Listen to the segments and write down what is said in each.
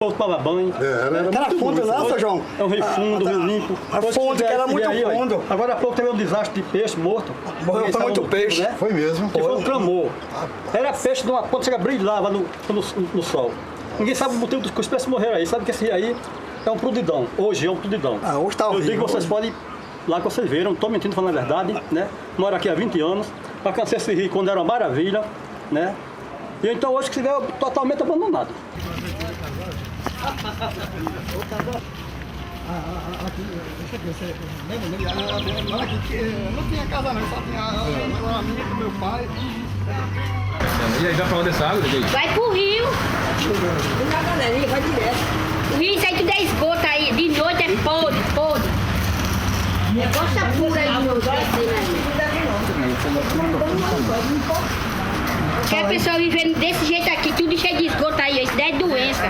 Tomava banho. Era fundo não, seu João? É um rio fundo, rio limpo. A fundo, que era muito fundo. Agora há pouco teve um desastre de peixe morto. Morreu muito peixe. Né? Foi mesmo. Que foi um clamor. Era peixe de uma ponta, chega brilhava no sol. Ninguém sabe o motivo dos que os peixes morreram aí. Sabe que esse rio aí é um prudidão. Hoje é um prudidão. Hoje tá horrível. Eu digo que vocês podem, lá que vocês viram, não estou mentindo, falando a verdade, né? Moro aqui há 20 anos. Alcancei esse rio quando era uma maravilha, né? E então hoje que se vê totalmente abandonado. Aqui, deixa eu ver, você lembra? Olha aqui, não tinha casa não, só tinha a minha com meu pai. E aí, vai pra onde essa água, Dede? Vai pro rio. Na galeria, vai direto. O rio, isso aí tudo é esgoto aí. De noite é podre, podre. Negócio tá podre aí de noite. Porque a pessoa vivendo desse jeito aqui, tudo cheio de esgoto aí, isso daí é doença.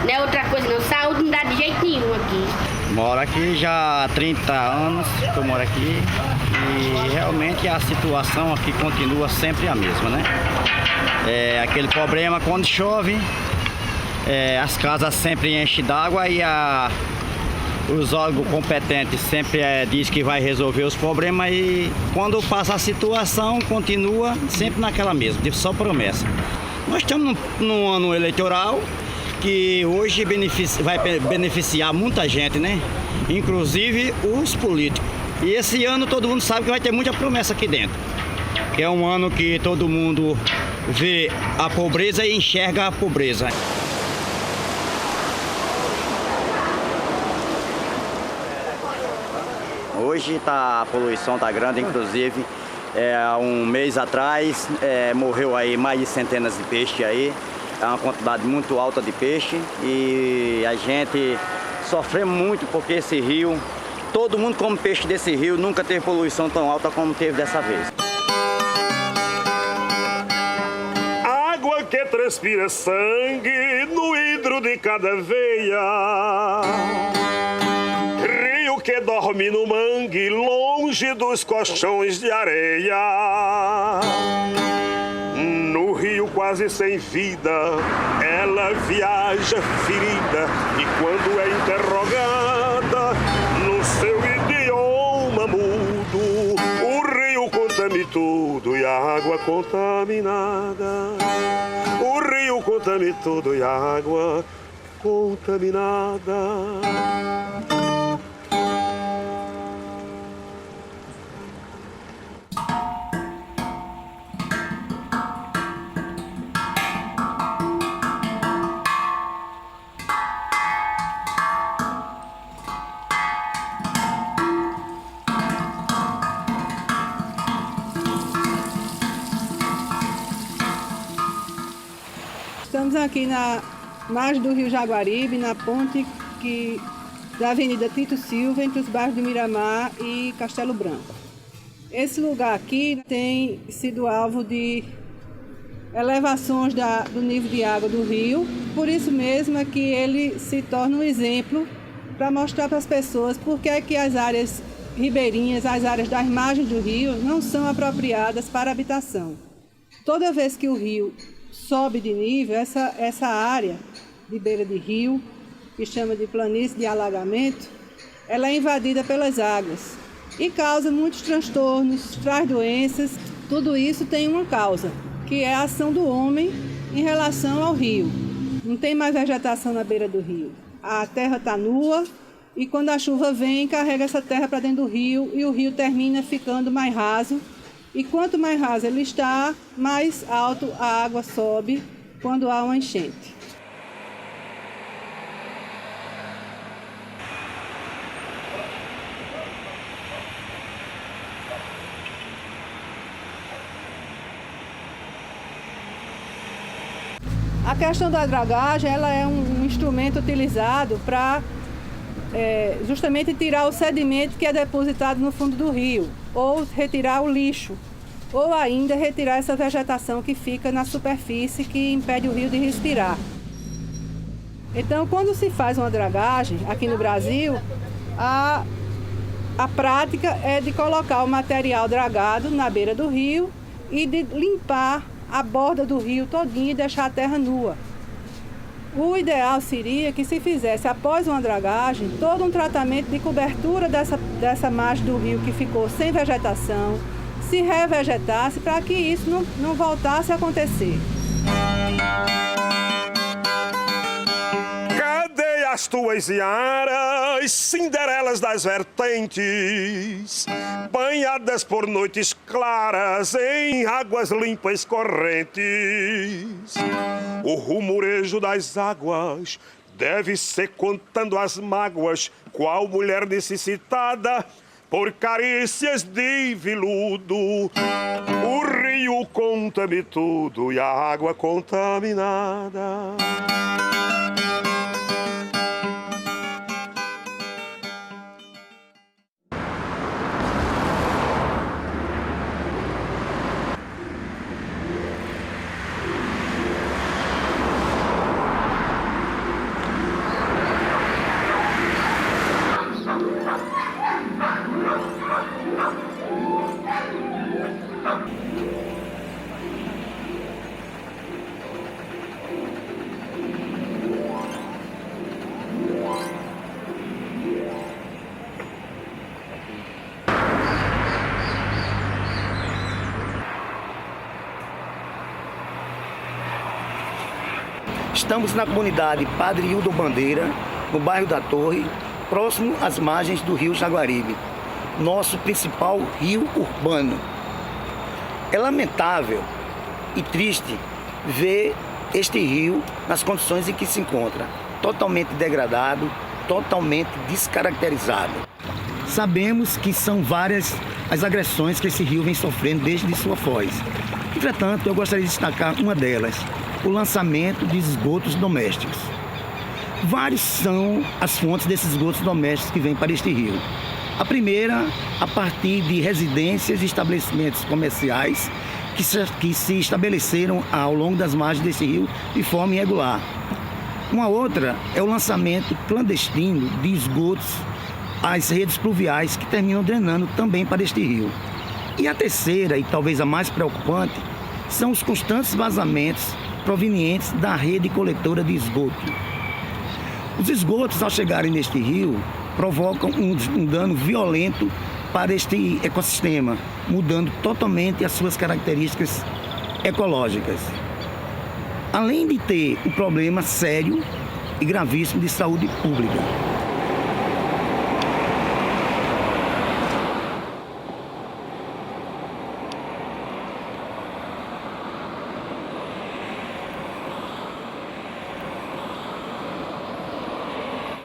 Não é outra coisa não, saúde não dá de jeito nenhum aqui. Moro aqui já há 30 anos que eu moro aqui e realmente a situação aqui continua sempre a mesma, né? É aquele problema quando chove, as casas sempre enchem d'água e os órgãos competentes sempre diz que vai resolver os problemas e quando passa a situação continua sempre naquela mesma, só promessa. Nós estamos num ano eleitoral que hoje vai beneficiar muita gente, né? Inclusive os políticos. E esse ano todo mundo sabe que vai ter muita promessa aqui dentro. Que é um ano que todo mundo vê a pobreza e enxerga a pobreza. Hoje a poluição está grande, inclusive há um mês atrás morreu aí mais de centenas de peixes aí. É uma quantidade muito alta de peixe e a gente sofre muito porque esse rio, todo mundo come peixe desse rio, nunca teve poluição tão alta como teve dessa vez. Água que transpira sangue no hidro de cada veia. Rio que dorme no mangue, longe dos colchões de areia. No rio quase sem vida, ela viaja ferida e quando é interrogada no seu idioma mudo, o rio conta-me tudo e a água contaminada. O rio conta-me tudo e a água contaminada. Estamos aqui na margem do Rio Jaguaribe, na ponte da Avenida Tito Silva, entre os bairros de Miramar e Castelo Branco. Esse lugar aqui tem sido alvo de elevações do nível de água do rio, por isso mesmo é que ele se torna um exemplo para mostrar para as pessoas por que é que as áreas ribeirinhas, as áreas das margens do rio, não são apropriadas para habitação. Toda vez que o rio sobe de nível, essa área de beira de rio, que chama de planície de alagamento, ela é invadida pelas águas e causa muitos transtornos, traz doenças. Tudo isso tem uma causa, que é a ação do homem em relação ao rio. Não tem mais vegetação na beira do rio. A terra está nua e quando a chuva vem, carrega essa terra para dentro do rio e o rio termina ficando mais raso. E quanto mais raso ele está, mais alto a água sobe quando há uma enchente. A questão da dragagem, ela é um instrumento utilizado para justamente tirar o sedimento que é depositado no fundo do rio, ou retirar o lixo, ou ainda retirar essa vegetação que fica na superfície que impede o rio de respirar. Então, quando se faz uma dragagem aqui no Brasil, a prática é de colocar o material dragado na beira do rio e de limpar a borda do rio todinha e deixar a terra nua. O ideal seria que se fizesse, após uma dragagem, todo um tratamento de cobertura dessa margem do rio que ficou sem vegetação, se revegetasse para que isso não voltasse a acontecer. Cadê as tuas iaras, Cinderelas das vertentes, banhadas por noites claras em águas limpas correntes? O rumorejo das águas deve ser contando as mágoas, qual mulher necessitada por carícias de veludo. O rio conta-me tudo e a água contaminada. Estamos na comunidade Padre Hildo Bandeira, no bairro da Torre, próximo às margens do rio Jaguaribe, nosso principal rio urbano. É lamentável e triste ver este rio nas condições em que se encontra, totalmente degradado, totalmente descaracterizado. Sabemos que são várias as agressões que esse rio vem sofrendo desde sua foz. Entretanto, eu gostaria de destacar uma delas, o lançamento de esgotos domésticos. Várias são as fontes desses esgotos domésticos que vêm para este rio. A primeira, a partir de residências e estabelecimentos comerciais que se estabeleceram ao longo das margens desse rio de forma irregular. Uma outra é o lançamento clandestino de esgotos às redes pluviais que terminam drenando também para este rio. E a terceira, e talvez a mais preocupante, são os constantes vazamentos provenientes da rede coletora de esgoto. Os esgotos, ao chegarem neste rio, provocam um dano violento para este ecossistema, mudando totalmente as suas características ecológicas. Além de ter um problema sério e gravíssimo de saúde pública.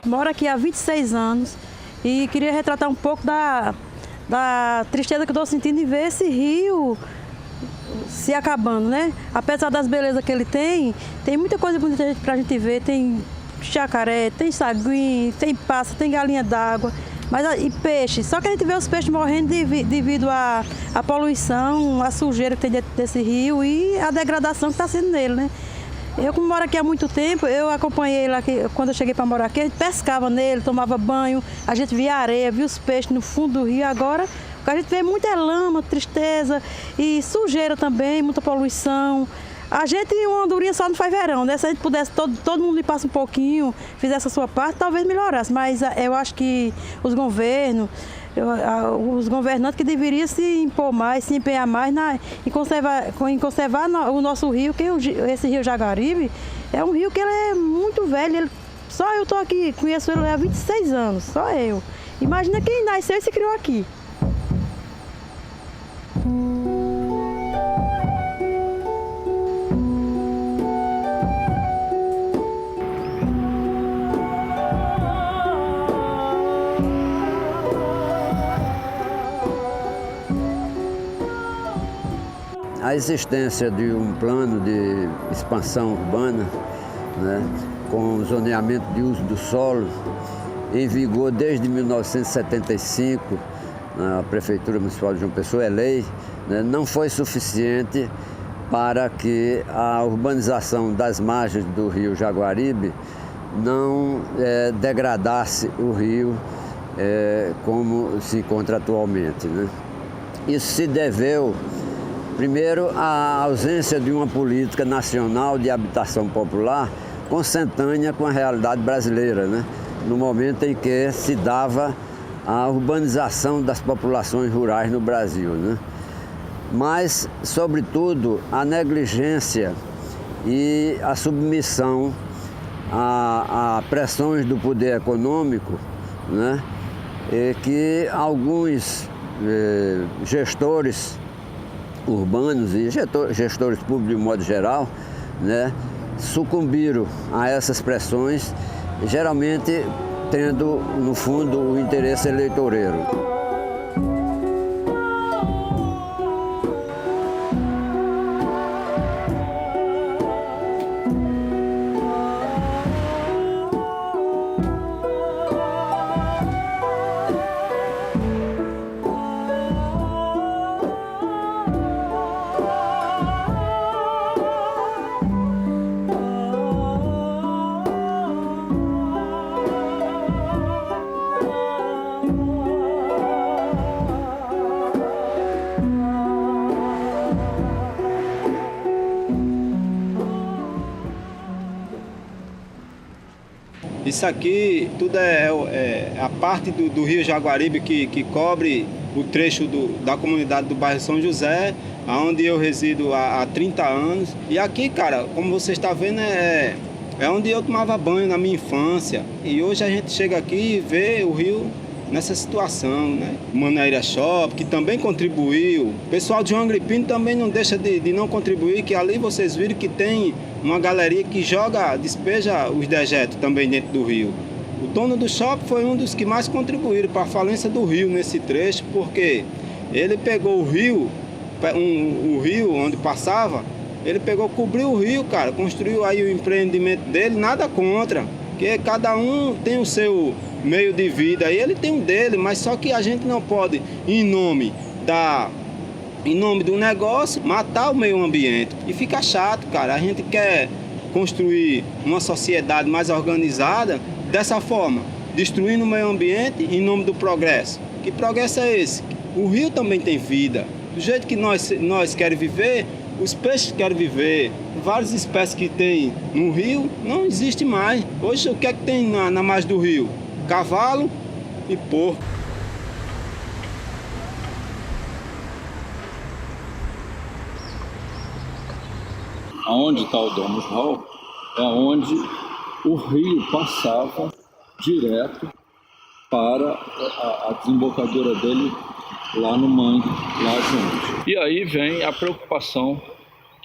Moro aqui há 26 anos e queria retratar um pouco da tristeza que eu estou sentindo em ver esse rio se acabando, né? Apesar das belezas que ele tem muita coisa bonita para a gente ver. Tem jacaré, tem saguim, tem pássaro, tem galinha d'água, e peixe. Só que a gente vê os peixes morrendo devido à poluição, à sujeira que tem dentro desse rio e a degradação que está sendo nele, né? Eu, como moro aqui há muito tempo, eu acompanhei lá, quando eu cheguei para morar aqui, a gente pescava nele, tomava banho, a gente via areia, via os peixes no fundo do rio. Agora, a gente vê muita lama, tristeza e sujeira também, muita poluição. A gente, uma andorinha só não faz verão, né? Se a gente pudesse, todo mundo limpasse um pouquinho, fizesse a sua parte, talvez melhorasse. Mas eu acho que os governantes que deveriam se impor mais, se empenhar mais em conservar o nosso rio, que esse rio Jaguaribe é um rio que ele é muito velho. Só eu estou aqui, conheço ele há 26 anos, só eu. Imagina quem nasceu e se criou aqui. A existência de um plano de expansão urbana, né, com zoneamento de uso do solo, em vigor desde 1975, na Prefeitura Municipal de João Pessoa, é lei, né, não foi suficiente para que a urbanização das margens do rio Jaguaribe não degradasse o rio como se encontra atualmente, né. Isso se deveu, primeiro, à ausência de uma política nacional de habitação popular consentânea com a realidade brasileira, né? No momento em que se dava a urbanização das populações rurais no Brasil, né? Mas, sobretudo, a negligência e a submissão a pressões do poder econômico, né? Que alguns gestores urbanos e gestores públicos de modo geral, né, sucumbiram a essas pressões, geralmente tendo no fundo o interesse eleitoreiro. Isso aqui tudo é a parte do rio Jaguaribe que cobre o trecho da comunidade do bairro São José, onde eu resido há 30 anos. E aqui, cara, como você está vendo, é onde eu tomava banho na minha infância. E hoje a gente chega aqui e vê o rio nessa situação, né? Manaíra Shop, que também contribuiu. O pessoal de João Agripino também não deixa de não contribuir, que ali vocês viram que tem uma galeria que despeja os dejetos também dentro do rio. O dono do shopping foi um dos que mais contribuíram para a falência do rio nesse trecho, porque ele pegou o rio onde passava, ele cobriu o rio, cara, construiu aí o empreendimento dele, nada contra, porque cada um tem o seu meio de vida, e ele tem um dele, mas só que a gente não pode, em nome do negócio, matar o meio ambiente. E fica chato, cara. A gente quer construir uma sociedade mais organizada dessa forma, destruindo o meio ambiente em nome do progresso. Que progresso é esse? O rio também tem vida. Do jeito que nós queremos viver, os peixes querem viver. Várias espécies que tem no rio não existe mais. Hoje o que é que tem na margem do rio? Cavalo e porco. Aonde está o Domus Hall é onde o rio passava direto para a desembocadura dele lá no mangue, lá junto. E aí vem a preocupação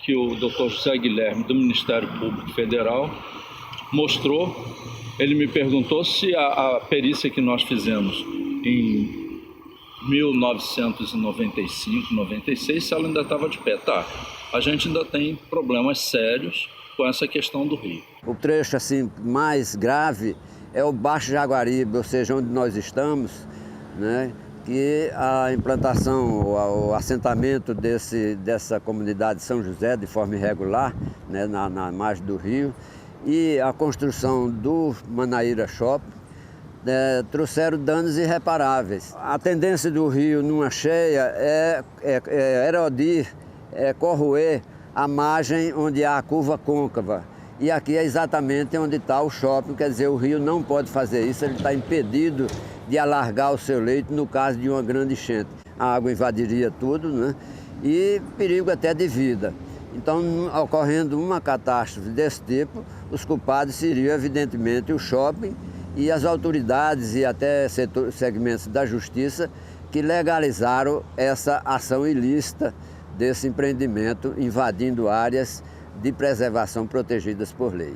que o Dr. José Guilherme, do Ministério Público Federal, mostrou. Ele me perguntou se a perícia que nós fizemos em 1995, 96, se ela ainda estava de pé. Tá, a gente ainda tem problemas sérios com essa questão do rio. O trecho assim, mais grave é o Baixo Jaguaribe, ou seja, onde nós estamos, né? Que a implantação, o assentamento dessa comunidade de São José de forma irregular, né? na margem do rio, e a construção do Manaíra Shop, trouxeram danos irreparáveis. A tendência do rio numa cheia é erodir, corroer a margem onde há a curva côncava. E aqui é exatamente onde está o shopping, quer dizer, o rio não pode fazer isso, ele está impedido de alargar o seu leito no caso de uma grande enchente. A água invadiria tudo, né? E perigo até de vida. Então, ocorrendo uma catástrofe desse tipo, os culpados seriam, evidentemente, o shopping e as autoridades e até segmentos da justiça que legalizaram essa ação ilícita desse empreendimento, invadindo áreas de preservação protegidas por lei.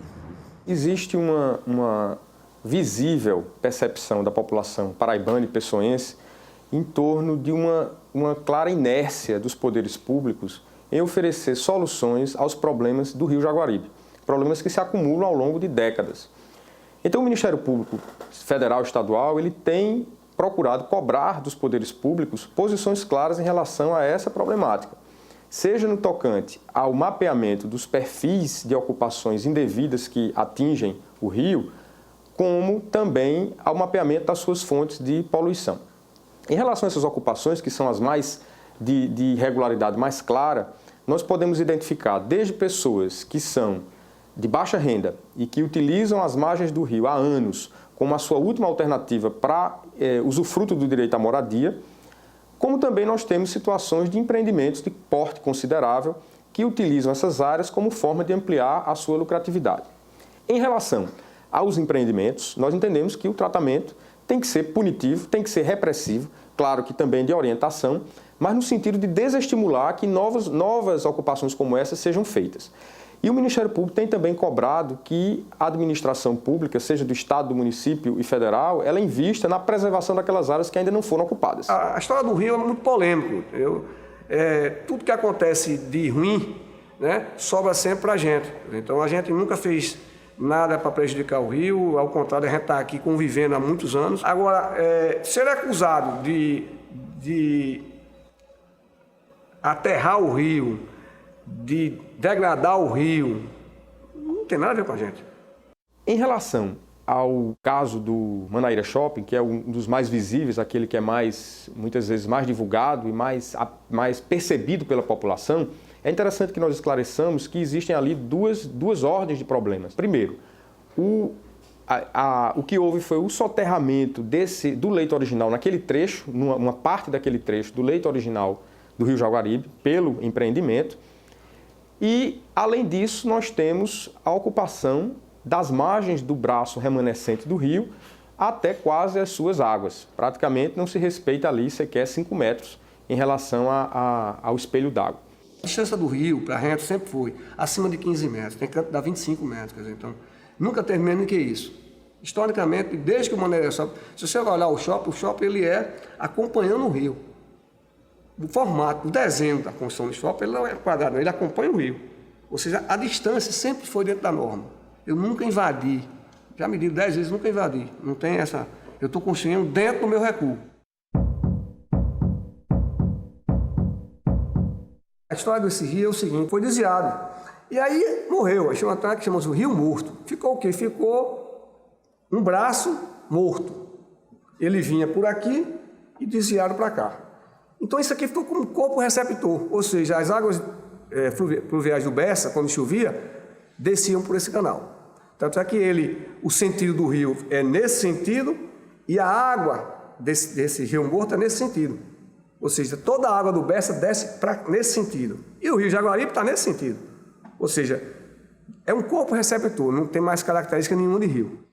Existe uma visível percepção da população paraibana e pessoense em torno de uma clara inércia dos poderes públicos em oferecer soluções aos problemas do Rio Jaguaribe, problemas que se acumulam ao longo de décadas. Então o Ministério Público Federal e Estadual ele tem procurado cobrar dos poderes públicos posições claras em relação a essa problemática, seja no tocante ao mapeamento dos perfis de ocupações indevidas que atingem o rio, como também ao mapeamento das suas fontes de poluição. Em relação a essas ocupações, que são as mais de irregularidade mais clara, nós podemos identificar desde pessoas que são de baixa renda e que utilizam as margens do rio há anos como a sua última alternativa para usufruto do direito à moradia, como também nós temos situações de empreendimentos de porte considerável que utilizam essas áreas como forma de ampliar a sua lucratividade. Em relação aos empreendimentos, nós entendemos que o tratamento tem que ser punitivo, tem que ser repressivo, claro que também de orientação, mas no sentido de desestimular que novas ocupações como essa sejam feitas. E o Ministério Público tem também cobrado que a administração pública, seja do Estado, do município e federal, ela invista na preservação daquelas áreas que ainda não foram ocupadas. A história do rio é muito polêmica. Tudo que acontece de ruim, né, sobra sempre para a gente. Então a gente nunca fez nada para prejudicar o rio, ao contrário, a gente está aqui convivendo há muitos anos. Agora, ser acusado de aterrar o rio, de degradar o rio, não tem nada a ver com a gente. Em relação ao caso do Manaíra Shopping, que é um dos mais visíveis, aquele que é muitas vezes mais divulgado e mais percebido pela população, é interessante que nós esclareçamos que existem ali duas ordens de problemas. Primeiro, o que houve foi o soterramento do leito original naquele trecho, uma parte daquele trecho do leito original do Rio Jaguaribe, pelo empreendimento. E, além disso, nós temos a ocupação das margens do braço remanescente do rio até quase as suas águas. Praticamente não se respeita ali sequer 5 metros em relação ao espelho d'água. A distância do rio para a gente sempre foi acima de 15 metros, tem que dar 25 metros, quer dizer, então nunca teve menos do que isso. Historicamente, desde que o Manaíra Shopping, se você olhar o shopping ele é acompanhando o rio. O formato, o desenho da construção do shopping, ele não é quadrado, ele acompanha o rio. Ou seja, a distância sempre foi dentro da norma. Eu nunca invadi, já mediram 10 vezes, nunca invadi. Não tem essa, eu estou construindo dentro do meu recuo. A história desse rio é o seguinte, foi desviado. E aí morreu, achei uma terra que chama-se o Rio Morto. Ficou o quê? Ficou um braço morto. Ele vinha por aqui e desviaram para cá. Então isso aqui ficou como um corpo receptor, ou seja, as águas pluviais do Bessa, quando chovia, desciam por esse canal. Tanto é que o sentido do rio é nesse sentido e a água desse rio morto é nesse sentido. Ou seja, toda a água do Bessa desce nesse sentido. E o Rio Jaguaribe está nesse sentido. Ou seja, é um corpo receptor, não tem mais característica nenhuma de rio.